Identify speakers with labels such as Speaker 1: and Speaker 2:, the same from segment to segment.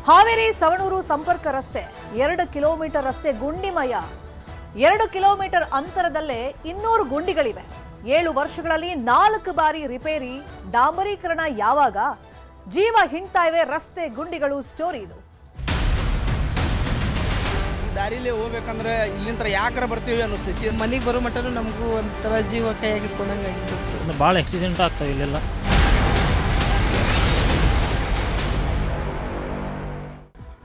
Speaker 1: ಹಾವೇರಿ ಸವಣೂರು ಸಂಪರ್ಕ ರಸ್ತೆ 2 ಕಿಲೋಮೀಟರ್ ರಸ್ತೆ ಗುಂಡಿಮಯ. 2 ಕಿಲೋಮೀಟರ್ ಅಂತರದಲ್ಲೇ 200 ಗುಂಡಿಗಳಿವೆ. 7 ವರ್ಷಗಳಲ್ಲಿ 4 ಬಾರಿ ರಿಪೇರಿ, ಡಾಂಬರೀಕರಣ ಯಾವಾಗ? ಜೀವ ಹಿಂಡ್ತಾ ಇವೆ ರಸ್ತೆ ಗುಂಡಿಗಳು. ಸ್ಟೋರಿ ಇದು.
Speaker 2: ದಾರಿಲಿ ಹೋಗ್ಬೇಕಂದ್ರೆ ಇಲ್ಲಿಂದ ಯಾಕರ ಬರ್ತೀವಿ ಅನ್ನಿಸ್ತೈತಿ.
Speaker 3: ಮನೆಗೆ ಬರೋ ಮಟ್ಟನೂ ನಮಗೂ ಒಂಥರ ಜೀವ ಕೈಯಾಗಿಟ್ಕೊಂಡಂಗೆ ಆಗಿತ್ತು.
Speaker 4: ಭಾಳ ಆಕ್ಸಿಡೆಂಟ್ ಆಗ್ತಾವೆ ಇಲ್ಲೆಲ್ಲ.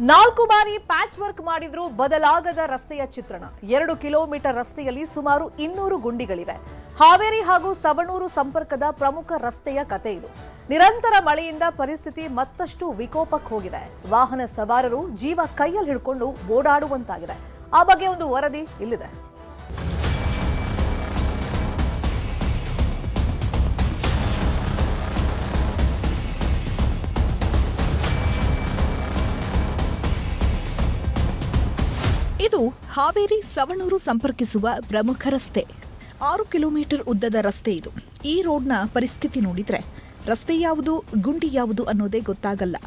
Speaker 1: 4 ಬಾರಿ ಪ್ಯಾಚ್ ವರ್ಕ್ ಮಾಡಿದ್ರೂ ಬದಲಾಗದ ರಸ್ತೆಯ ಚಿತ್ರಣ. 2 ಕಿಲೋಮೀಟರ್ ರಸ್ತೆಯಲ್ಲಿ ಸುಮಾರು 200 ಗುಂಡಿಗಳಿವೆ. ಹಾವೇರಿ ಹಾಗೂ ಸವಣೂರು ಸಂಪರ್ಕದ ಪ್ರಮುಖ ರಸ್ತೆಯ ಕತೆ ಇದು. ನಿರಂತರ ಮಳೆಯಿಂದ ಪರಿಸ್ಥಿತಿ ಮತ್ತಷ್ಟು ವಿಕೋಪಕ್ಕೆ ಹೋಗಿದೆ. ವಾಹನ ಸವಾರರು ಜೀವ ಕೈಯಲ್ಲಿ ಹಿಡ್ಕೊಂಡು ಓಡಾಡುವಂತಾಗಿದೆ. ಆ ಬಗ್ಗೆ ಒಂದು ವರದಿ ಇಲ್ಲಿದೆ.
Speaker 5: ಇದು ಹಾವೇರಿ ಸವಣೂರು ಸಂಪರ್ಕಿಸುವ ಪ್ರಮುಖ ರಸ್ತೆ. 6 ಕಿಲೋಮೀಟರ್ ಉದ್ದದ ರಸ್ತೆ ಇದು. ಈ ರೋಡ್ನ ಪರಿಸ್ಥಿತಿ ನೋಡಿದ್ರೆ ರಸ್ತೆ ಯಾವುದು, ಗುಂಡಿ ಯಾವುದು ಅನ್ನೋದೇ ಗೊತ್ತಾಗಲ್ಲ.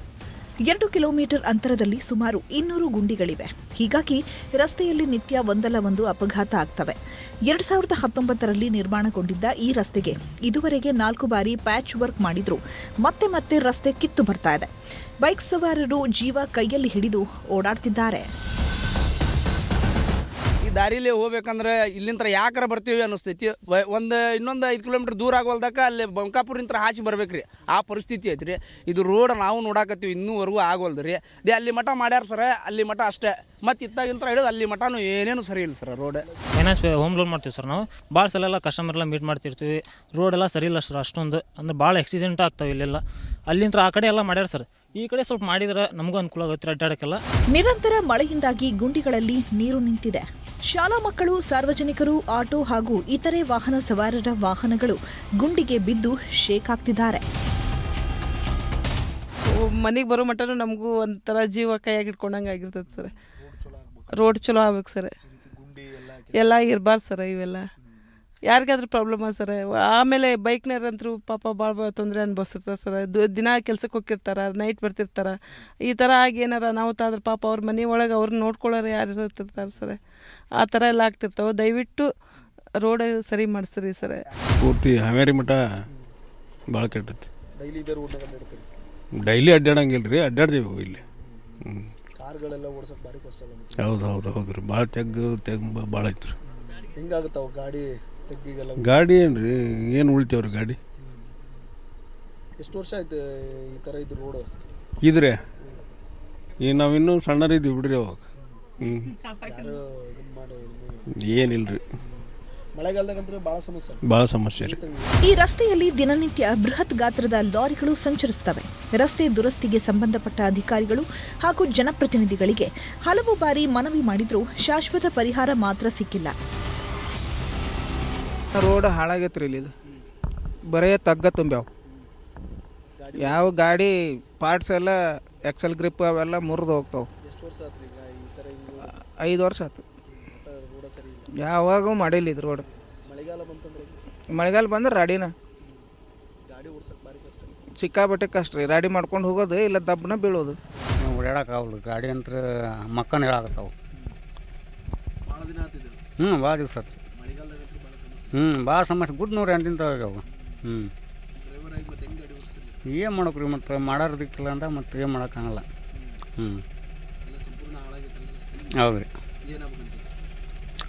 Speaker 5: 2 ಕಿಲೋಮೀಟರ್ ಅಂತರದಲ್ಲಿ ಸುಮಾರು 200 ಗುಂಡಿಗಳಿವೆ. ಹೀಗಾಗಿ ರಸ್ತೆಯಲ್ಲಿ ನಿತ್ಯ ಒಂದಲ್ಲ ಒಂದು ಅಪಘಾತ ಆಗ್ತವೆ. 2019ರಲ್ಲಿ ನಿರ್ಮಾಣಗೊಂಡಿದ್ದ ಈ ರಸ್ತೆಗೆ ಇದುವರೆಗೆ 4 ಬಾರಿ ಪ್ಯಾಚ್ ವರ್ಕ್ ಮಾಡಿದ್ರೂ ಮತ್ತೆ ಮತ್ತೆ ರಸ್ತೆ ಕಿತ್ತು ಬರ್ತಾ ಇದೆ. ಬೈಕ್ ಸವಾರರು ಜೀವ ಕೈಯಲ್ಲಿ ಹಿಡಿದು ಓಡಾಡ್ತಿದ್ದಾರೆ.
Speaker 2: ದಾರಿಲಿ ಹೋಗ್ಬೇಕಂದ್ರೆ ಇಲ್ಲಿಂದ ಯಾಕರ ಬರ್ತೀವಿ ಅನ್ನಿಸ್ತೈತಿ. ಇನ್ನೊಂದು 5 ಕಿಲೋಮೀಟರ್ ದೂರ ಆಗೋಲ್ದಕ್ಕೆ ಅಲ್ಲಿ ಬಂಕಾಪುರಿಂದ ಹಾಚಿ ಬರ್ಬೇಕ್ರಿ. ಆ ಪರಿಸ್ಥಿತಿ ಐತ್ರಿ. ಇದು ರೋಡ್ ನಾವು ನೋಡಾಕತ್ತೀವಿ, ಇನ್ನೂವರೆಗೂ ಆಗೋಲ್ದ್ರಿ. ಅಲ್ಲಿ ಮಠ ಮಾಡ್ಯಾರ ಸರ, ಅಲ್ಲಿ ಮಠ ಅಷ್ಟೇ. ಮತ್ತು ಇತ್ತಾಗಿಂತ ಹಿಡಿದು ಅಲ್ಲಿ ಮಠನೂ ಏನೇನು ಸರಿ ಇಲ್ಲ sir. Road
Speaker 4: finance home loan ಮಾಡ್ತೀವಿ ಸರ್ ನಾವು. ಭಾಳ ಸಲ ಎಲ್ಲ ಕಸ್ಟಮರ್ಲ್ಲ ಮೀಟ್ ಮಾಡ್ತಿರ್ತೀವಿ. ರೋಡೆಲ್ಲ ಸರಿ ಇಲ್ಲ ಸರ್ ಅಷ್ಟೊಂದು. ಅಂದ್ರೆ ಭಾಳ ಆಕ್ಸಿಡೆಂಟ್ ಆಗ್ತಾವೆ ಇಲ್ಲೆಲ್ಲ. ಅಲ್ಲಿಂದ ಆ ಕಡೆ ಎಲ್ಲ ಮಾಡ್ಯಾರ ಸರ್. ಈ ಕಡೆ ಸ್ವಲ್ಪ ಮಾಡಿದ್ರೆ ನಮಗೂ ಅನುಕೂಲ ಆಗುತ್ತೆ ಅಡ್ಡಾಡಕ್ಕೆಲ್ಲ.
Speaker 5: ನಿರಂತರ ಮಳೆಯಿಂದಾಗಿ ಗುಂಡಿಗಳಲ್ಲಿ ನೀರು ನಿಂತಿದೆ. ಶಾಲಾ ಮಕ್ಕಳು, ಸಾರ್ವಜನಿಕರು, ಆಟೋ ಹಾಗೂ ಇತರೆ ವಾಹನ ಸವಾರರ ವಾಹನಗಳು ಗುಂಡಿಗೆ ಬಿದ್ದು ಶೇಕ್ ಆಗ್ತಿದ್ದಾರೆ.
Speaker 3: ಮನೆಗೆ ಬರೋ ಮಟ್ಟನೂ ನಮಗೂ ಒಂಥರ ಜೀವ ಕೈಯಾಗಿಟ್ಕೊಂಡಂಗೆ ಆಗಿರ್ತದೆ ಸರ್. ರೋಡ್ ಚಲೋ ಆಗ್ಬೇಕು ಸರ್. ಎಲ್ಲ ಇರಬಾರ್ದು ಸರ್. ಇವೆಲ್ಲ ಯಾರಿಗಾದ್ರೂ ಪ್ರಾಬ್ಲಮ್ ಸರ್. ಆಮೇಲೆ ಬೈಕ್ನವ್ರಂತರೂ ಪಾಪ ಭಾಳ ತೊಂದರೆ ಅನುಭವಿಸಿರ್ತಾರೆ ಸರ್. ದಿನ ಕೆಲ್ಸಕ್ಕೆ ಹೋಗಿರ್ತಾರೆ, ನೈಟ್ ಬರ್ತಿರ್ತಾರೆ. ಈ ಥರ ಆಗಿ ಏನಾರ ನಾವು ತಾದ್ರೆ ಪಾಪ ಅವ್ರ ಮನೆ ಒಳಗೆ ಅವ್ರನ್ನ ನೋಡ್ಕೊಳ್ಳೋರು ಯಾರು ಇರ್ತಿರ್ತಾರೆ ಸರ್. ಆ ಥರ ಎಲ್ಲ ಆಗ್ತಿರ್ತಾವೆ. ದಯವಿಟ್ಟು ರೋಡ್ ಸರಿ ಮಾಡಿಸ್ರಿ ಸರ್.
Speaker 6: ಪೂರ್ತಿ ಹಾವೇರಿ ಮಠ ಭಾಳ ಕೆಟ್ಟೈತಿ. ಡೈಲಿ ಅಡ್ಡಾಡಂಗಿಲ್ಲ ರೀ. ಅಡ್ಡಾಡ್ತೀವಿ ಇಲ್ಲಿ.
Speaker 7: ಕಾರ್ಗಳೆಲ್ಲ ಓಡಿಸೋಕೆ ಭಾರಿ ಕಷ್ಟ ಅಲ್ಲ?
Speaker 6: ಹೌದು ರೀ. ಭಾಳ ಭಾಳ ಐತ್ರಿ.
Speaker 7: ಹಿಂಗಾಗುತ್ತಾವ ಗಾಡಿ ತೆಗ್ಗಿಗೆಲ್ಲ?
Speaker 6: ಗಾಡಿ ಏನ್ರಿ, ಏನು ಉಳಿತೇವ್ರಿ ಗಾಡಿ.
Speaker 7: ಎಷ್ಟು ವರ್ಷ ಆಯ್ತು ಈ ಥರ ಇದು ರೋಡ್
Speaker 6: ಇದ್ರೆ? ಈಗ ನಾವಿನ್ನೂ ಸಣ್ಣರಿದ್ದೀವಿ ಬಿಡ್ರಿ ಅವಾಗ.
Speaker 7: ಯಾರು ಇದನ್ನ ಮಾಡಿ
Speaker 6: ಏನಿಲ್ರಿ.
Speaker 7: ಮಳೆಗಾಲದಾಗಂದ್ರೆ
Speaker 6: ಭಾಳ ಸಮಸ್ಯೆ ರೀ.
Speaker 5: ಈ ರಸ್ತೆಯಲ್ಲಿ ದಿನನಿತ್ಯ ಬೃಹತ್ ಗಾತ್ರದ ಲಾರಿಗಳು ಸಂಚರಿಸುತ್ತವೆ. ರಸ್ತೆ ದುರಸ್ತಿಗೆ ಸಂಬಂಧಪಟ್ಟ ಅಧಿಕಾರಿಗಳು ಹಾಗೂ ಜನಪ್ರತಿನಿಧಿಗಳಿಗೆ ಹಲವು ಬಾರಿ ಮನವಿ ಮಾಡಿದ್ರೂ ಶಾಶ್ವತ ಪರಿಹಾರ ಮಾತ್ರ ಸಿಕ್ಕಿಲ್ಲ.
Speaker 8: ರೋಡ್ ಹಾಳಾಗೈತ್ರಿ ಇಲ್ಲಿ. ಬರೇ ತಗ್ಗ ತುಂಬ್ಯಾವ. ಯಾವ ಗಾಡಿ ಪಾರ್ಟ್ಸ್ ಎಲ್ಲ ಎಕ್ಸೆಲ್ ಗ್ರಿಪ್ ಅವೆಲ್ಲ ಮುರಿದು ಹೋಗ್ತಾವೆ. 5 ವರ್ಷ ಆಯ್ತು. ಯಾವಾಗೂ ಮಾಡಿಲ್ಲ ಇದು ರೋಡ್. ಮಳೆಗಾಲ ಬಂದ್ರೆ ರಾಡಿನ ಸಿಕ್ಕಾಬಟ್ಟೆ ಕಷ್ಟ ರೀ. ರಾಡಿ ಮಾಡ್ಕೊಂಡು ಹೋಗೋದು, ಇಲ್ಲ ದಬ್ಬನ ಬೀಳೋದು.
Speaker 9: ಓಡಾಡಕ್ಕಾಗಲ್ಲ ಗಾಡಿ ಅಂತ ಮಕ್ಕನ ಹೇಳಾಕತ್ತಾವ. ಭಾಳ ದಿವಸ ಆತ್ರಿ. ಭಾಳ ಸಮಸ್ಯೆ. ಗುಡ್ ನೋಡ್ರಿ ಅಂತಿಂತ ಆಗ್ಯಾವ. ಏನು ಮಾಡೋಕ್ರಿ, ಮತ್ತು ಮಾಡೋದಕ್ಕಿಲ್ಲ ಅಂತ ಮತ್ತೆ ಏನು ಮಾಡೋಕ್ಕಾಗಲ್ಲ. ಹೌದು ರೀ.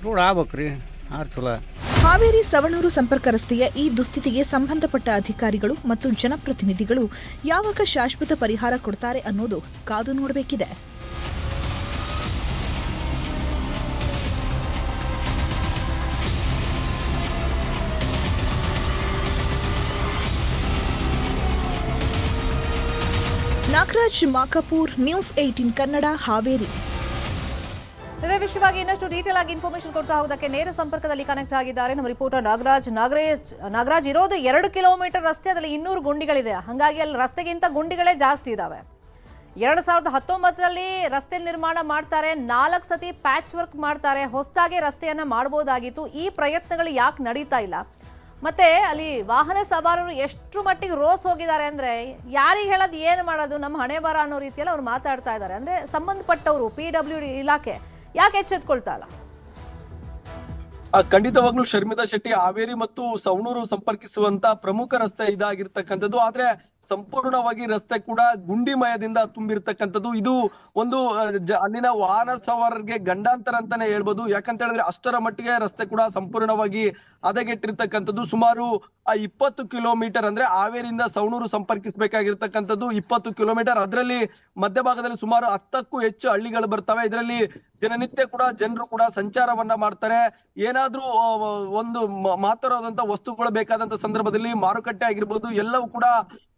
Speaker 9: ರೋಡ್ ಆಗ್ಬೇಕ್ರಿ, ಆರು ಚಲೋ.
Speaker 5: ಹಾವೇರಿ ಸವಣೂರು ಸಂಪರ್ಕ ರಸ್ತೆಯ ಈ ದುಸ್ಥಿತಿಗೆ ಸಂಬಂಧಪಟ್ಟ ಅಧಿಕಾರಿಗಳು ಮತ್ತು ಜನಪ್ರತಿನಿಧಿಗಳು ಯಾವಾಗ ಶಾಶ್ವತ ಪರಿಹಾರ ಕೊಡ್ತಾರೆ ಅನ್ನೋದು ಕಾದು ನೋಡಬೇಕಿದೆ. ನಾಗರಾಜ್ ಮಾಕಾಪುರ್, ನ್ಯೂಸ್ 18 ಕನ್ನಡ, ಹಾವೇರಿ.
Speaker 1: ಇದೇ ವಿಷಯವಾಗಿ ಇನ್ನಷ್ಟು ಡೀಟೇಲ್ ಆಗಿ ಇನ್ಫಾರ್ಮೇಶನ್ ಕೊಡ್ತಾ ಹೋಗೋದಕ್ಕೆ ನೇರ ಸಂಪರ್ಕದಲ್ಲಿ ಕನೆಕ್ಟ್ ಆಗಿದ್ದಾರೆ ನಮ್ಮ ರಿಪೋರ್ಟರ್ ನಾಗರಾಜ್. ಇರೋದು 2 ಕಿಲೋಮೀಟರ್ ರಸ್ತೆ, ಅದರಲ್ಲಿ 200 ಗುಂಡಿಗಳಿದೆ. ಹಾಗಾಗಿ ಅಲ್ಲಿ ರಸ್ತೆಗಿಂತ ಗುಂಡಿಗಳೇ ಜಾಸ್ತಿ ಇದಾವೆ. 2019ರಲ್ಲಿ ರಸ್ತೆ ನಿರ್ಮಾಣ ಮಾಡ್ತಾರೆ, 4 ಸತಿ ಪ್ಯಾಚ್ ವರ್ಕ್ ಮಾಡ್ತಾರೆ. ಹೊಸದಾಗಿ ರಸ್ತೆಯನ್ನ ಮಾಡಬಹುದಾಗಿತ್ತು. ಈ ಪ್ರಯತ್ನಗಳು ಯಾಕೆ ನಡೀತಾ ಇಲ್ಲ? ಮತ್ತೆ ಅಲ್ಲಿ ವಾಹನ ಸವಾರರು ಎಷ್ಟು ಮಟ್ಟಿಗೆ ರೋಸ್ ಹೋಗಿದ್ದಾರೆ ಅಂದ್ರೆ ಯಾರಿಗೆ ಹೇಳೋದು ಏನು ಮಾಡೋದು ನಮ್ಮ ಹಣೆ ಬರ ಅನ್ನೋ ರೀತಿಯಲ್ಲಿ ಅವ್ರು ಮಾತಾಡ್ತಾ ಇದ್ದಾರೆ. ಅಂದ್ರೆ ಸಂಬಂಧಪಟ್ಟವರು PWD ಇಲಾಖೆ ಯಾಕೆ ಎಚ್ಚೆತ್ಕೊಳ್ತಾ ಇಲ್ಲ?
Speaker 7: ಖಂಡಿತವಾಗ್ಲೂ ಶರ್ಮಿಳಾ ಶೆಟ್ಟಿ, ಹಾವೇರಿ ಮತ್ತು ಸವಣೂರು ಸಂಪರ್ಕಿಸುವಂತ ಪ್ರಮುಖ ರಸ್ತೆ ಇದಾಗಿರ್ತಕ್ಕಂಥದ್ದು. ಆದ್ರೆ ಸಂಪೂರ್ಣವಾಗಿ ರಸ್ತೆ ಕೂಡ ಗುಂಡಿಮಯದಿಂದ ತುಂಬಿರ್ತಕ್ಕಂಥದ್ದು. ಇದು ಒಂದು ಅಲ್ಲಿನ ವಾಹನ ಸವಾರರಿಗೆ ಗಂಡಾಂತರ ಅಂತಾನೆ ಹೇಳ್ಬೋದು. ಯಾಕಂತ ಹೇಳಿದ್ರೆ ಅಷ್ಟರ ಮಟ್ಟಿಗೆ ರಸ್ತೆ ಕೂಡ ಸಂಪೂರ್ಣವಾಗಿ ಹದಗೆಟ್ಟಿರ್ತಕ್ಕಂಥದ್ದು. ಸುಮಾರು 20 ಕಿಲೋಮೀಟರ್ ಅಂದ್ರೆ ಹಾವೇರಿಯಿಂದ ಸವಣೂರು ಸಂಪರ್ಕಿಸಬೇಕಾಗಿರ್ತಕ್ಕಂಥದ್ದು 20 ಕಿಲೋಮೀಟರ್. ಅದರಲ್ಲಿ ಮಧ್ಯಭಾಗದಲ್ಲಿ ಸುಮಾರು 10ಕ್ಕೂ ಹೆಚ್ಚು ಹಳ್ಳಿಗಳು ಬರ್ತವೆ. ಇದರಲ್ಲಿ ದಿನನಿತ್ಯ ಕೂಡ ಜನರು ಕೂಡ ಸಂಚಾರವನ್ನ ಮಾಡ್ತಾರೆ. ಏನಾದ್ರೂ ಒಂದು ಮಾತಾಡೋದಂತ ವಸ್ತುಗಳು ಬೇಕಾದಂತ ಸಂದರ್ಭದಲ್ಲಿ ಮಾರುಕಟ್ಟೆ ಆಗಿರ್ಬೋದು ಎಲ್ಲವೂ ಕೂಡ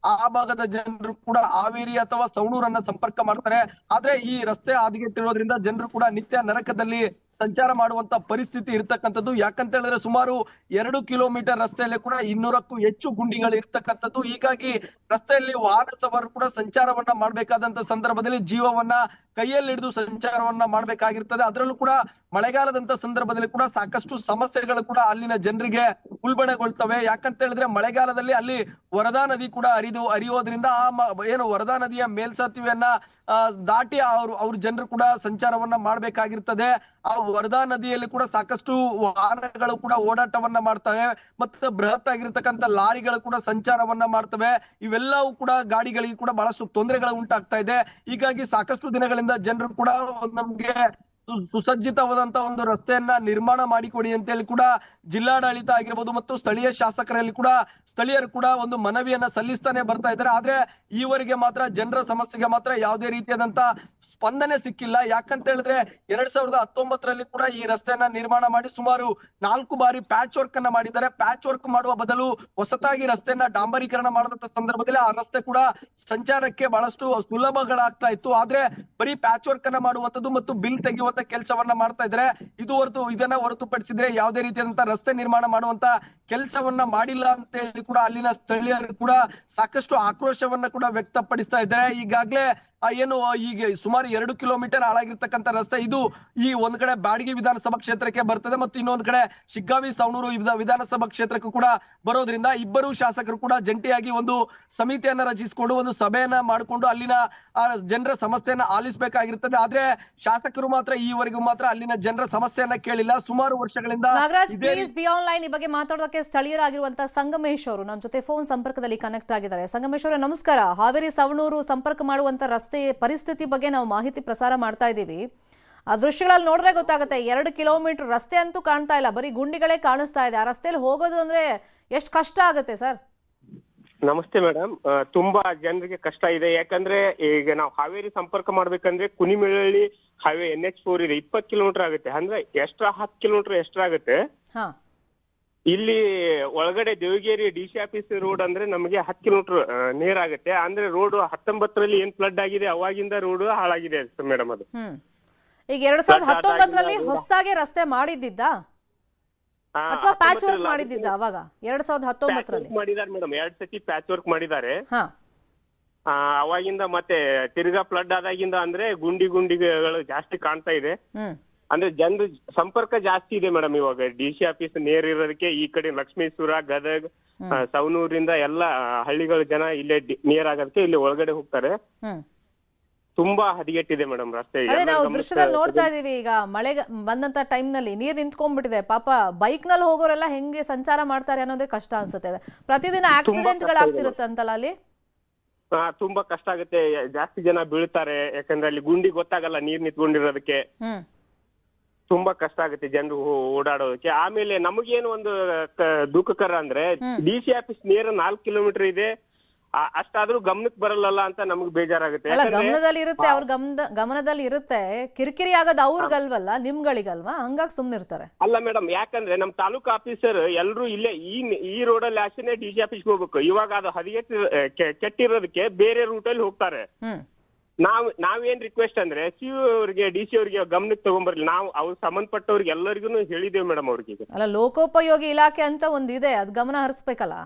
Speaker 7: ಆ ಭಾಗದ ಜನರು ಕೂಡ ಹಾವೇರಿ ಅಥವಾ ಸವಣೂರನ್ನ ಸಂಪರ್ಕ ಮಾಡ್ತಾರೆ. ಆದ್ರೆ ಈ ರಸ್ತೆ ಹದಗೆಟ್ಟಿರೋದ್ರಿಂದ ಜನರು ಕೂಡ ನಿತ್ಯ ನರಕದಲ್ಲಿ ಸಂಚಾರ ಮಾಡುವಂತ ಪರಿಸ್ಥಿತಿ ಇರ್ತಕ್ಕಂಥದ್ದು. ಯಾಕಂತ ಹೇಳಿದ್ರೆ ಸುಮಾರು 2 ಕಿಲೋಮೀಟರ್ ರಸ್ತೆಯಲ್ಲಿ ಕೂಡ 200ಕ್ಕೂ ಹೆಚ್ಚು ಗುಂಡಿಗಳು ಇರ್ತಕ್ಕಂಥದ್ದು. ಹೀಗಾಗಿ ರಸ್ತೆಯಲ್ಲಿ ವಾಹನ ಸವಾರರು ಕೂಡ ಸಂಚಾರವನ್ನ ಮಾಡ್ಬೇಕಾದಂತ ಸಂದರ್ಭದಲ್ಲಿ ಜೀವವನ್ನ ಕೈಯಲ್ಲಿ ಹಿಡಿದು ಸಂಚಾರವನ್ನ ಮಾಡ್ಬೇಕಾಗಿರ್ತದೆ. ಅದರಲ್ಲೂ ಕೂಡ ಮಳೆಗಾಲದಂತ ಸಂದರ್ಭದಲ್ಲಿ ಕೂಡ ಸಾಕಷ್ಟು ಸಮಸ್ಯೆಗಳು ಕೂಡ ಅಲ್ಲಿನ ಜನರಿಗೆ ಉಲ್ಬಣಗೊಳ್ತವೆ. ಯಾಕಂತ ಹೇಳಿದ್ರೆ ಮಳೆಗಾಲದಲ್ಲಿ ಅಲ್ಲಿ ವರದಾ ನದಿ ಕೂಡ ಹರಿಯೋದ್ರಿಂದ ಏನು ವರದಾ ನದಿಯ ಮೇಲ್ಸೇತುವೆಯನ್ನ ದಾಟಿ ಅವ್ರ ಜನರು ಕೂಡ ಸಂಚಾರವನ್ನ ಮಾಡ್ಬೇಕಾಗಿರ್ತದೆ. ಆ ವರದಾ ನದಿಯಲ್ಲಿ ಕೂಡ ಸಾಕಷ್ಟು ವಾಹನಗಳು ಕೂಡ ಓಡಾಟವನ್ನ ಮಾಡ್ತವೆ. ಮತ್ತೆ ಬೃಹತ್ ಆಗಿರ್ತಕ್ಕಂಥ ಲಾರಿಗಳು ಕೂಡ ಸಂಚಾರವನ್ನ ಮಾಡ್ತವೆ. ಇವೆಲ್ಲವೂ ಕೂಡ ಗಾಡಿಗಳಿಗೆ ಕೂಡ ಬಹಳಷ್ಟು ತೊಂದರೆಗಳು ಉಂಟಾಗ್ತಾ ಇದೆ. ಹೀಗಾಗಿ ಸಾಕಷ್ಟು ದಿನಗಳಿಂದ ಜನರು ಕೂಡ ನಮ್ಗೆ ಸುಸಜ್ಜಿತವಾದಂತ ಒಂದು ರಸ್ತೆಯನ್ನ ನಿರ್ಮಾಣ ಮಾಡಿಕೊಡಿ ಅಂತ ಹೇಳಿ ಕೂಡ ಜಿಲ್ಲಾಡಳಿತ ಆಗಿರ್ಬೋದು ಮತ್ತು ಸ್ಥಳೀಯ ಶಾಸಕರಲ್ಲಿ ಕೂಡ ಸ್ಥಳೀಯರು ಕೂಡ ಒಂದು ಮನವಿಯನ್ನ ಸಲ್ಲಿಸ್ತಾನೆ ಬರ್ತಾ ಇದ್ದಾರೆ. ಆದ್ರೆ ಈವರೆಗೆ ಮಾತ್ರ ಜನರ ಸಮಸ್ಯೆಗೆ ಮಾತ್ರ ಯಾವುದೇ ರೀತಿಯಾದಂತ ಸ್ಪಂದನೆ ಸಿಕ್ಕಿಲ್ಲ. ಯಾಕಂತ ಹೇಳಿದ್ರೆ 2019ರಲ್ಲಿ ಕೂಡ ಈ ರಸ್ತೆಯನ್ನ ನಿರ್ಮಾಣ ಮಾಡಿ ಸುಮಾರು 4 ಬಾರಿ ಪ್ಯಾಚ್ ವರ್ಕ್ ಅನ್ನ ಮಾಡಿದ್ದಾರೆ. ಪ್ಯಾಚ್ ವರ್ಕ್ ಮಾಡುವ ಬದಲು ಹೊಸತಾಗಿ ರಸ್ತೆಯನ್ನ ಡಾಂಬರೀಕರಣ ಮಾಡಿದಂತ ಸಂದರ್ಭದಲ್ಲಿ ಆ ರಸ್ತೆ ಕೂಡ ಸಂಚಾರಕ್ಕೆ ಬಹಳಷ್ಟು ಸುಲಭಗಳಾಗ್ತಾ ಇತ್ತು. ಆದ್ರೆ ಬರೀ ಪ್ಯಾಚ್ ವರ್ಕ್ ಅನ್ನ ಮಾಡುವಂತದ್ದು ಮತ್ತು ಬಿಲ್ ತೆಗೆಯುವಂತ ಕೆಲಸವನ್ನ ಮಾಡ್ತಾ ಇದ್ದಾರೆ. ಇದನ್ನ ಹೊರತುಪಡಿಸಿದ್ರೆ ಯಾವುದೇ ರೀತಿಯಾದಂತ ರಸ್ತೆ ನಿರ್ಮಾಣ ಮಾಡುವಂತ ಕೆಲಸವನ್ನ ಮಾಡಿಲ್ಲ ಅಂತ ಹೇಳಿ ಕೂಡ ಅಲ್ಲಿನ ಸ್ಥಳೀಯರು ಕೂಡ ಸಾಕಷ್ಟು ಆಕ್ರೋಶವನ್ನ ಕೂಡ ವ್ಯಕ್ತಪಡಿಸ್ತಾ ಇದ್ದಾರೆ. ಈಗಾಗ್ಲೇ ಏನು ಈಗ ಸುಮಾರು 2 ಕಿಲೋಮೀಟರ್ ಹಾಳಾಗಿರ್ತಕ್ಕಂಥ ರಸ್ತೆ ಇದು ಈ ಒಂದ್ ಕಡೆ ಬ್ಯಾಡಗಿ ವಿಧಾನಸಭಾ ಕ್ಷೇತ್ರಕ್ಕೆ ಬರ್ತದೆ ಮತ್ತು ಇನ್ನೊಂದ್ ಕಡೆ ಶಿಗ್ಗಾವಿ ಸವಣೂರು ವಿಧಾನಸಭಾ ಕ್ಷೇತ್ರಕ್ಕೂ ಕೂಡ ಬರೋದ್ರಿಂದ ಇಬ್ಬರು ಶಾಸಕರು ಕೂಡ ಜಂಟಿಯಾಗಿ ಒಂದು ಸಮಿತಿಯನ್ನ ರಚಿಸಿಕೊಂಡು ಒಂದು ಸಭೆಯನ್ನ ಮಾಡಿಕೊಂಡು ಅಲ್ಲಿನ ಜನರ ಸಮಸ್ಯೆಯನ್ನ ಆಲಿಸಬೇಕಾಗಿರ್ತದೆ. ಆದ್ರೆ ಶಾಸಕರು ಮಾತ್ರ ಈವರೆಗೂ ಮಾತ್ರ ಅಲ್ಲಿನ ಜನರ ಸಮಸ್ಯೆಯನ್ನ ಕೇಳಿಲ್ಲ. ಸುಮಾರು ವರ್ಷಗಳಿಂದ
Speaker 1: ನಾಗರಾಜ್ ಪ್ಲೀಸ್ ಬಿ ಆನ್ಲೈನ್ ಈ ಬಗ್ಗೆ ಮಾತಾಡೋದಕ್ಕೆ ಸ್ಥಳೀಯರಾಗಿರುವಂತಹ ಸಂಗಮೇಶ್ ಅವರು ನಮ್ಮ ಜೊತೆ ಫೋನ್ ಸಂಪರ್ಕದಲ್ಲಿ ಕನೆಕ್ಟ್ ಆಗಿದ್ದಾರೆ. ಸಂಗಮೇಶ್ ಅವರೇ ನಮಸ್ಕಾರ. ಹಾವೇರಿ ಸವಣೂರು ಸಂಪರ್ಕ ಮಾಡುವಂತ ರಸ್ತೆ ಪರಿಸ್ಥಿತಿ ಬಗ್ಗೆ ನಾವು ಮಾಹಿತಿ ಪ್ರಸಾರ ಮಾಡ್ತಾ ಇದ್ದೀವಿ. ಆ ದೃಶ್ಯಗಳಲ್ಲಿ ನೋಡ್ರೆ ಗೊತ್ತಾಗುತ್ತೆ 2 ಕಿಲೋಮೀಟರ್ ರಸ್ತೆ ಅಂತೂ ಕಾಣ್ತಾ ಇಲ್ಲ, ಬರೀ ಗುಂಡಿಗಳೇ ಕಾಣಿಸ್ತಾ ಇದೆ. ಆ ರಸ್ತೆಯಲ್ಲಿ ಹೋಗೋದು ಅಂದ್ರೆ ಎಷ್ಟು ಕಷ್ಟ ಆಗುತ್ತೆ ಸರ್?
Speaker 10: ನಮಸ್ತೆ ಮೇಡಮ್, ತುಂಬಾ ಜನರಿಗೆ ಕಷ್ಟ ಇದೆ. ಯಾಕಂದ್ರೆ ಈಗ ನಾವು ಹಾವೇರಿ ಸಂಪರ್ಕ ಮಾಡ್ಬೇಕಂದ್ರೆ ಕುಣಿಮಿಳಳ್ಳಿ ಹೈವೇ NH4 ಇದೆ, 20 ಕಿಲೋಮೀಟರ್ ಆಗುತ್ತೆ. ಅಂದ್ರೆ ಎಕ್ಸ್ಟ್ರಾ 10 ಕಿಲೋಮೀಟರ್ ಎಕ್ಸ್ಟ್ರಾ ಆಗುತ್ತೆ. ಇಲ್ಲಿ ಒಳಗಡೆ ದೇವಗಿರಿ DC ಆಫೀಸ್ ರೋಡ್ ಅಂದ್ರೆ ನಮಗೆ 10 ಕಿಲೋಮೀಟರ್ ನೇರಾಗುತ್ತೆ. ಅಂದ್ರೆ ರೋಡ್ 19ರಲ್ಲಿ ಏನ್ ಫ್ಲಡ್ ಆಗಿದೆ ಅವಾಗಿಂದ ರೋಡ್ ಹಾಳಾಗಿದೆ ಮೇಡಮ್. ಅದು
Speaker 1: ಈಗ 2019ರಲ್ಲಿ ಹೊಸದಾಗಿ ರಸ್ತೆ ಮಾಡಿದ್ದಿದ್ದ ಅಥವಾ ಪ್ಯಾಚ್ ವರ್ಕ್ ಮಾಡಿದ್ದಿದ್ದ? ಅವಾಗ 2019ರಲ್ಲಿ
Speaker 10: ಮಾಡಿದ್ದಾರೆ ಮೇಡಮ್, 2 ಸತಿ ಪ್ಯಾಚ್ ವರ್ಕ್ ಮಾಡಿದ್ದಾರೆ. ಅವಾಗಿಂದ ಮತ್ತೆ ತಿರ್ಗಾ ಫ್ಲಡ್ ಆದಾಗಿಂದ ಅಂದ್ರೆ ಗುಂಡಿಗಳು ಜಾಸ್ತಿ ಕಾಣ್ತಾ ಇದೆ. ಅಂದ್ರೆ ಜನರು ಸಂಪರ್ಕ ಜಾಸ್ತಿ ಇದೆ ಮೇಡಮ್. ಇವಾಗ DC ಆಫೀಸ್ ನೇರ ಇರೋದಕ್ಕೆ ಈ ಕಡೆ ಲಕ್ಷ್ಮೀಪುರ, ಗದಗ್, ಸವಣೂರಿಂದ ಎಲ್ಲ ಹಳ್ಳಿಗಳ ಜನ ಇಲ್ಲೇ ನೇರ ಆಗೋದಕ್ಕೆ ಇಲ್ಲಿ ಒಳಗಡೆ ಹೋಗ್ತಾರೆ. ತುಂಬಾ ಹದಗೆಟ್ಟಿದೆ ಮೇಡಮ್ ರಸ್ತೆ.
Speaker 1: ನಾವು ದೃಶ್ಯದಲ್ಲಿ ನೋಡ್ತಾ ಇದೀವಿ. ಈಗ ಮಳೆ ಬಂದಂತ ಟೈಮ್ ನಲ್ಲಿ ನೀರ್ ನಿಂತ್ಕೊಂಡ್ಬಿಟ್ಟಿದೆ. ಪಾಪ ಬೈಕ್ ನಲ್ಲಿ ಹೋಗೋರೆಲ್ಲ ಹೆಂಗೆ ಸಂಚಾರ ಮಾಡ್ತಾರೆ ಅನ್ನೋದೇ ಕಷ್ಟ ಅನ್ಸುತ್ತೆ. ಪ್ರತಿದಿನ ಆಕ್ಸಿಡೆಂಟ್ ಗಳಾಗ್ತಿರುತ್ತೆ ಅಂತಲ್ಲ ಅಲ್ಲಿ?
Speaker 10: ತುಂಬಾ ಕಷ್ಟ ಆಗುತ್ತೆ, ಜಾಸ್ತಿ ಜನ ಬೀಳ್ತಾರೆ. ಯಾಕಂದ್ರೆ ಅಲ್ಲಿ ಗುಂಡಿ ಗೊತ್ತಾಗಲ್ಲ ನೀರ್ ನಿಂತ್ಕೊಂಡಿರೋದಕ್ಕೆ. ತುಂಬಾ ಕಷ್ಟ ಆಗುತ್ತೆ ಜನರು ಓಡಾಡೋದಕ್ಕೆ. ಆಮೇಲೆ ನಮಗೇನು ಒಂದು ದುಃಖಕರ ಅಂದ್ರೆ DC ಆಫೀಸ್ ನೇರ 4 ಕಿಲೋಮೀಟರ್ ಇದೆ, ಅಷ್ಟಾದ್ರೂ ಗಮನಕ್ಕೆ ಬರಲ್ಲ ಅಂತ ನಮ್ಗೆ ಬೇಜಾರಾಗುತ್ತೆ.
Speaker 1: ಗಮನದಲ್ಲಿ ಇರುತ್ತೆ, ಅವ್ರ ಗಮನದಲ್ಲಿ ಇರುತ್ತೆ. ಕಿರಿಕಿರಿ ಆಗೋದು ಅವ್ರಿಗಲ್ವಲ್ಲ, ನಿಮ್ಗಳಿಗಲ್ವಾ? ಹಂಗಾಗಿ ಸುಮ್ನಿರ್ತಾರೆ.
Speaker 10: ಅಲ್ಲ ಮೇಡಮ್, ಯಾಕಂದ್ರೆ ನಮ್ ತಾಲೂಕು ಆಫೀಸರ್ ಎಲ್ರು ಇಲ್ಲೇ ಈ ರೋಡಲ್ಲಿ ಅಷ್ಟೇ DC ಆಫೀಸ್ಗೆ ಹೋಗ್ಬೇಕು. ಇವಾಗ ಅದು ಕೆಟ್ಟಿರೋದಕ್ಕೆ ಬೇರೆ ರೂಟಲ್ಲಿ ಹೋಗ್ತಾರೆ. ನಾವೇನ್ ರಿಕ್ವೆಸ್ಟ್ ಅಂದ್ರೆ ಅವ್ರಿಗೆ DC ಅವ್ರಿಗೆ ಗಮನಕ್ಕೆ ತಗೊಂಡ್ಬರ್ಲಿ. ನಾವು ಅವ್ರು ಸಂಬಂಧಪಟ್ಟವ್ರಿಗೆ ಎಲ್ಲರಿಗೂ ಹೇಳಿದೇವೆ ಮೇಡಮ್. ಅವ್ರಿಗೆ
Speaker 1: ಅಲ್ಲ, ಲೋಕೋಪಯೋಗಿ ಇಲಾಖೆ ಅಂತ ಒಂದಿದೆ, ಅದ್ ಗಮನ ಹರಿಸ್ಬೇಕಲ್ಲ.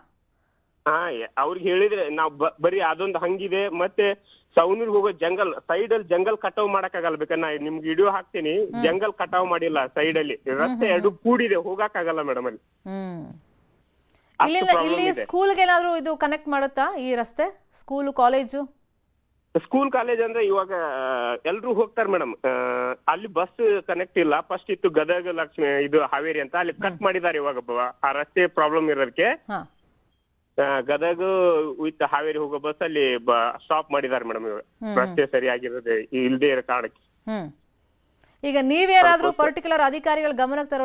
Speaker 10: ಅವ್ರಿಗೆ ಹೇಳಿದ್ರೆ ನಾವ್ ಬರೀ ಅದೊಂದು ಹಂಗಿದೆ. ಮತ್ತೆ ಸವಣೂರ್ಗೆ ಹೋಗೋ ಸೈಡ್ ಅಲ್ಲಿ ಜಂಗಲ್ ಕಟಾವ್ ಮಾಡಕ್ಕಾಗಲ್ಲ. ಬೇಕಾದ್ರೆ ನಾ ನಿಮ್ಗೆ ವಿಡಿಯೋ ಹಾಕ್ತೀನಿ. ಜಂಗಲ್ ಕಟಾವ್ ಮಾಡಿಲ್ಲ ಸೈಡ್ ಅಲ್ಲಿ, ರಸ್ತೆ 2 ಕೂಡಿದೆ, ಹೋಗಕ್ಕಾಗಲ್ಲ ಮೇಡಮ್ ಅಲ್ಲಿ.
Speaker 1: ಇಲ್ಲಿ ಸ್ಕೂಲ್ಗೆ ಏನಾದ್ರು ಇದು ಕನೆಕ್ಟ್ ಮಾಡುತ್ತಾ ಈ ರಸ್ತೆ? School college?
Speaker 10: ಸ್ಕೂಲ್ ಕಾಲೇಜ್ ಅಂದ್ರೆ ಇವಾಗ ಎಲ್ರು ಹೋಗ್ತಾರೆ ಮೇಡಮ್. ಅಲ್ಲಿ ಬಸ್ ಕನೆಕ್ಟ್ ಇಲ್ಲ. ಫಸ್ಟ್ ಇತ್ತು ಗದಗ ಲಕ್ಷ್ಮಿ ಇದು ಹಾವೇರಿ ಅಂತ, ಅಲ್ಲಿ ಕಟ್ ಮಾಡಿದ್ದಾರೆ ಇವಾಗ ಆ ರಸ್ತೆ ಪ್ರಾಬ್ಲಮ್ ಇರೋದಕ್ಕೆ. ಗದಗ ವಿತ್ ಹಾವೇರಿ ಹೋಗೋ ಬಸ್ ಅಲ್ಲಿ ಸ್ಟಾಪ್ ಮಾಡಿದ್ದಾರೆ ಮೇಡಮ್. ಇವಾಗ ರಸ್ತೆ ಸರಿಯಾಗಿರೋದೇ ಇಲ್ದೇ ಇರೋ ಕಾರಣಕ್ಕೆ.
Speaker 1: ಈಗ ನೀವೇನಾದ್ರೂ ಪರ್ಟಿಕ್ಯುಲರ್ ಅಧಿಕಾರಿಗಳ ಗಮನಕ್ಕೆ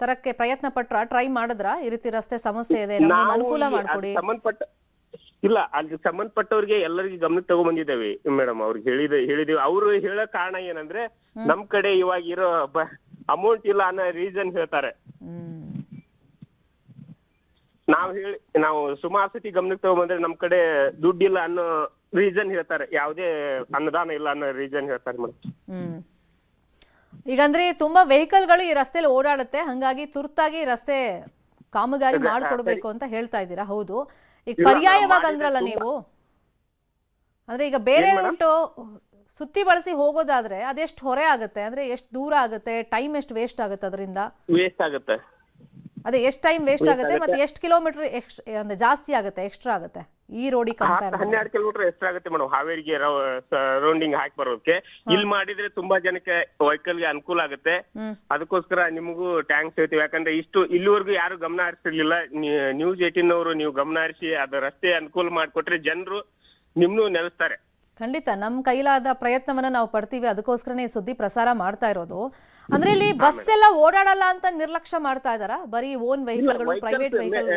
Speaker 1: ತರಕ್ಕೆ ಪ್ರಯತ್ನ ಪಟ್ರ, ಟ್ರೈ ಮಾಡಿದ್ರ ಈ ರೀತಿ ರಸ್ತೆ ಸಮಸ್ಯೆ ಇದೆ, ಅನುಕೂಲ ಮಾಡ್ಕೊಡಿ?
Speaker 10: ಇಲ್ಲ, ಅಲ್ಲಿ ಸಂಬಂಧಪಟ್ಟವ್ರಿಗೆ ಎಲ್ಲರಿಗೂ ಗಮನಕ್ಕೆ ತಗೊಂಡ್ ಬಂದಿದ್ದೇವೆ ಮೇಡಮ್. ಅವ್ರಿಗೆ ಹೇಳಿದೀವಿ. ಅವ್ರು ಹೇಳೋ ಕಾರಣ ಏನಂದ್ರೆ ನಮ್ ಕಡೆ ಇವಾಗ ಇರೋ ಅಮೌಂಟ್ ಇಲ್ಲ ಅನ್ನೋ ರೀಸನ್ ಹೇಳ್ತಾರೆ. ನಾವು ಸುಮಾರು ಸತಿ ಗಮನಕ್ಕೆ ತಗೊಂಡ್ಬಂದ್ರೆ ನಮ್ ಕಡೆ ದುಡ್ಡಿಲ್ಲ ಅನ್ನೋ ರೀಸನ್ ಹೇಳ್ತಾರೆ. ಯಾವುದೇ ಅನುದಾನ ಇಲ್ಲ ಅನ್ನೋ ರೀಸನ್ ಹೇಳ್ತಾರೆ ಮೇಡಮ್.
Speaker 1: ಈಗಂದ್ರೆ ತುಂಬಾ ವೆಹಿಕಲ್ಗಳು ಈ ರಸ್ತೆಯಲ್ಲಿ ಓಡಾಡುತ್ತೆ, ಹಂಗಾಗಿ ತುರ್ತಾಗಿ ರಸ್ತೆ ಕಾಮಗಾರಿ ಮಾಡ್ಕೊಡ್ಬೇಕು ಅಂತ ಹೇಳ್ತಾ ಇದ್ದೀರಾ? ಹೌದು. ಈಗ ಪರ್ಯಾಯವಾಗಿ ಅಂದ್ರಲ್ಲ ನೀವು, ಅಂದ್ರೆ ಈಗ ಬೇರೆ ರೂಟ್ ಸುತ್ತಿ ಬಳಸಿ ಹೋಗೋದಾದ್ರೆ ಅದೆಷ್ಟು ಹೊರೆ ಆಗುತ್ತೆ, ಅಂದ್ರೆ ಎಷ್ಟು ದೂರ ಆಗುತ್ತೆ, ಟೈಮ್ ಎಷ್ಟು ವೇಸ್ಟ್ ಆಗುತ್ತೆ? ಅದರಿಂದ
Speaker 10: ವೇಸ್ಟ್ ಆಗುತ್ತೆ.
Speaker 1: ಅದೇ ಎಷ್ಟು ಟೈಮ್ ವೇಸ್ಟ್ ಆಗುತ್ತೆ, ಮತ್ತೆ ಎಷ್ಟು ಕಿಲೋಮೀಟರ್ ಅಂದ್ರೆ ಜಾಸ್ತಿ ಆಗುತ್ತೆ, ಎಕ್ಸ್ಟ್ರಾ ಆಗುತ್ತೆ ಈ ರೋಡಿಗೆ ಕಂಪೇರ್?
Speaker 10: 12 ಕಿಲೋಮೀಟರ್ ಎಕ್ಸ್ಟ್ರಾ ಆಗುತ್ತೆ ಮೇಡಮ್ ಹಾವೇರಿಗೆ ರೌಂಡಿಂಗ್ ಹಾಕಿ ಬರೋದಕ್ಕೆ. ಇಲ್ಲಿ ಮಾಡಿದ್ರೆ ತುಂಬಾ ಜನಕ್ಕೆ ವೆಹಿಕಲ್ಗೆ ಅನುಕೂಲ ಆಗುತ್ತೆ. ಅದಕ್ಕೋಸ್ಕರ ನಿಮಗೂ ಟ್ಯಾಂಕ್ಸ್ ಹೇಳ್ತೀವಿ. ಯಾಕಂದ್ರೆ ಇಲ್ಲಿವರೆಗೂ ಯಾರು ಗಮನ ಹರಿಸಿರ್ಲಿಲ್ಲ. ನ್ಯೂಸ್ 18 ಅವರು ನೀವು ಗಮನ ಹರಿಸಿ ಅದು ರಸ್ತೆ ಅನುಕೂಲ ಮಾಡಿಕೊಟ್ರೆ ಜನರು ನಿಮ್ನು ನೆಲೆಸ್ತಾರೆ.
Speaker 1: ಖಂಡಿತ ನಮ್ಮ ಕೈಲಾದ ಪ್ರಯತ್ನವನ್ನ ನಾವು ಪಡ್ತೀವಿ. ಅದಕ್ಕೋಸ್ಕರನೇ ಸುದ್ದಿ ಪ್ರಸಾರ ಮಾಡ್ತಾ ಇರೋದು. ಅಂದ್ರೆ ಇಲ್ಲಿ ಬಸ್ ಎಲ್ಲ ಓಡಾಡಲ್ಲ ಅಂತ ನಿರ್ಲಕ್ಷ್ಯ ಮಾಡ್ತಾ ಇದಾರ? ಬರೀ ಓನ್ ವೆಹಿಕಲ್ಗಳು, ಪ್ರೈವೇಟ್ ವೆಹಿಕಲ್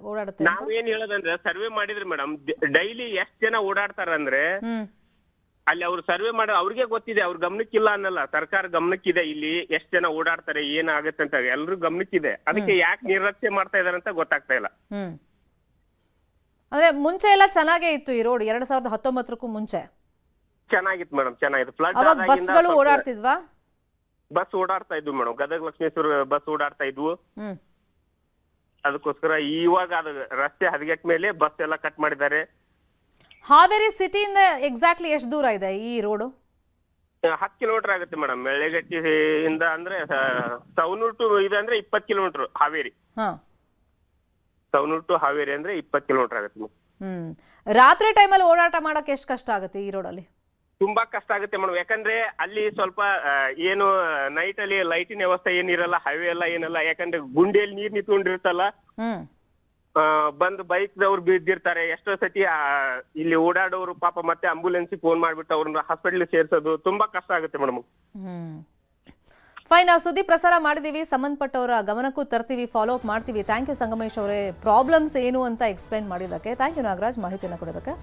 Speaker 1: ಓಡಾಡುತ್ತೆ?
Speaker 10: ನಾವೇನ್ ಹೇಳೋದಂದ್ರೆ ಸರ್ವೆ ಮಾಡಿದ್ರೆ ಮೇಡಮ್ ಡೈಲಿ ಎಷ್ಟ್ ಜನ ಓಡಾಡ್ತಾರಂದ್ರೆ ಅಲ್ಲಿ ಅವ್ರು ಸರ್ವೆ ಮಾಡಿ ಅವ್ರಿಗೆ ಗೊತ್ತಿದೆ. ಅವ್ರ ಗಮನಕ್ಕಿಲ್ಲ ಅನ್ನಲ್ಲ, ಸರ್ಕಾರ ಗಮನಕ್ಕಿದೆ ಇಲ್ಲಿ ಎಷ್ಟ್ ಜನ ಓಡಾಡ್ತಾರೆ, ಏನಾಗುತ್ತೆ ಅಂತ ಎಲ್ರು ಗಮನಕ್ಕಿದೆ. ಅದಕ್ಕೆ ಯಾಕೆ ನಿರ್ಲಕ್ಷ್ಯ ಮಾಡ್ತಾ ಇದಾರೆ ಅಂತ ಗೊತ್ತಾಗ್ತಾ ಇಲ್ಲ.
Speaker 1: ಅಂದ್ರೆ ಮುಂಚೆ ಎಲ್ಲ ಚೆನ್ನಾಗೇ ಇತ್ತು ಈ ರೋಡ್, 2019ಕ್ಕೂ ಮುಂಚೆ
Speaker 10: ಚೆನ್ನಾಗಿತ್ತು ಮೇಡಮ್, ಚೆನ್ನಾಗಿತ್ತು. ಫ್ಲಡ್
Speaker 1: ಬಸ್ಗಳು ಓಡಾಡ್ತಿದ್ವಾ?
Speaker 10: ಬಸ್ ಓಡಾಡ್ತಾ ಇದ್ವು ಮೇಡಮ್, ಗದಗ ಲಕ್ಷ್ಮೇಶ್ವರ ಬಸ್ ಓಡಾಡ್ತಾ ಇದ್ವು. ಅದಕ್ಕೋಸ್ಕರ ಇವಾಗ ಅದು ರಸ್ತೆ ಹದಗೆಟ್ಟ ಮೇಲೆ ಬಸ್ ಎಲ್ಲ ಕಟ್ ಮಾಡಿದ್ದಾರೆ.
Speaker 1: ಹಾವೇರಿ ಸಿಟಿಯಿಂದ ಎಕ್ಸಾಕ್ಟ್ಲಿ ಎಷ್ಟು ದೂರ ಇದೆ ಈ ರೋಡು?
Speaker 10: 10 ಕಿಲೋಮೀಟರ್ ಆಗುತ್ತೆ ಮೇಡಮ್. ಮೆಳ್ಳೆಗಟ್ಟಿಯಿಂದ ಅಂದ್ರೆ ಸವನೂರು ಟು ಇದೆ ಅಂದ್ರೆ 20 ಕಿಲೋಮೀಟರ್ ಹಾವೇರಿ. ಸವನೂರು ಟು ಹಾವೇರಿ ಅಂದ್ರೆ 20 ಕಿಲೋಮೀಟರ್ ಆಗುತ್ತೆ.
Speaker 1: ರಾತ್ರಿ ಟೈಮಲ್ಲಿ ಓಡಾಟ ಮಾಡಕ್ ಎಷ್ಟು ಕಷ್ಟ ಆಗುತ್ತೆ ಈ ರೋಡಲ್ಲಿ?
Speaker 10: ತುಂಬಾ ಕಷ್ಟ ಆಗುತ್ತೆ ಮೇಡಮ್. ಯಾಕಂದ್ರೆ ಅಲ್ಲಿ ಸ್ವಲ್ಪ ಏನು ನೈಟ್ ಅಲ್ಲಿ ಲೈಟಿನ ವ್ಯವಸ್ಥೆ ಏನಿರಲ್ಲ, ಹೈವೇ ಎಲ್ಲ ಏನಲ್ಲ. ಯಾಕಂದ್ರೆ ಗುಂಡಿಯಲ್ಲಿ ನೀರ್ ನಿಂತ್ಕೊಂಡಿರ್ತಲ್ಲ, ಬಂದು ಬೈಕ್ದವ್ರು ಬಿದ್ದಿರ್ತಾರೆ. ಎಷ್ಟೋ ಸತಿ ಇಲ್ಲಿ ಓಡಾಡೋರು ಪಾಪ ಮತ್ತೆ ಆಂಬುಲೆನ್ಸ್ ಫೋನ್ ಮಾಡ್ಬಿಟ್ಟು ಅವ್ರನ್ನ ಹಾಸ್ಪಿಟಲ್ ಸೇರ್ಸೋದು ತುಂಬಾ ಕಷ್ಟ ಆಗುತ್ತೆ ಮೇಡಮ್.
Speaker 1: ಫೈನ್, ನಾವು ಸುದ್ದಿ ಪ್ರಸಾರ ಮಾಡಿದೀವಿ, ಸಂಬಂಧಪಟ್ಟವರ ಗಮನಕ್ಕೂ ತರ್ತೀವಿ, ಫಾಲೋ ಅಪ್ ಮಾಡ್ತೀವಿ. ಥ್ಯಾಂಕ್ ಯು ಸಂಗಮೇಶ್ ಅವರೇ, ಪ್ರಾಬ್ಲಮ್ಸ್ ಏನು ಅಂತ ಎಕ್ಸ್ಪ್ಲೈನ್ ಮಾಡಿದ್ದಕ್ಕೆ. ಥ್ಯಾಂಕ್ ಯು ನಾಗರಾಜ್, ಮಾಹಿತಿಯನ್ನು ಕೊಡೋದಕ್ಕೆ.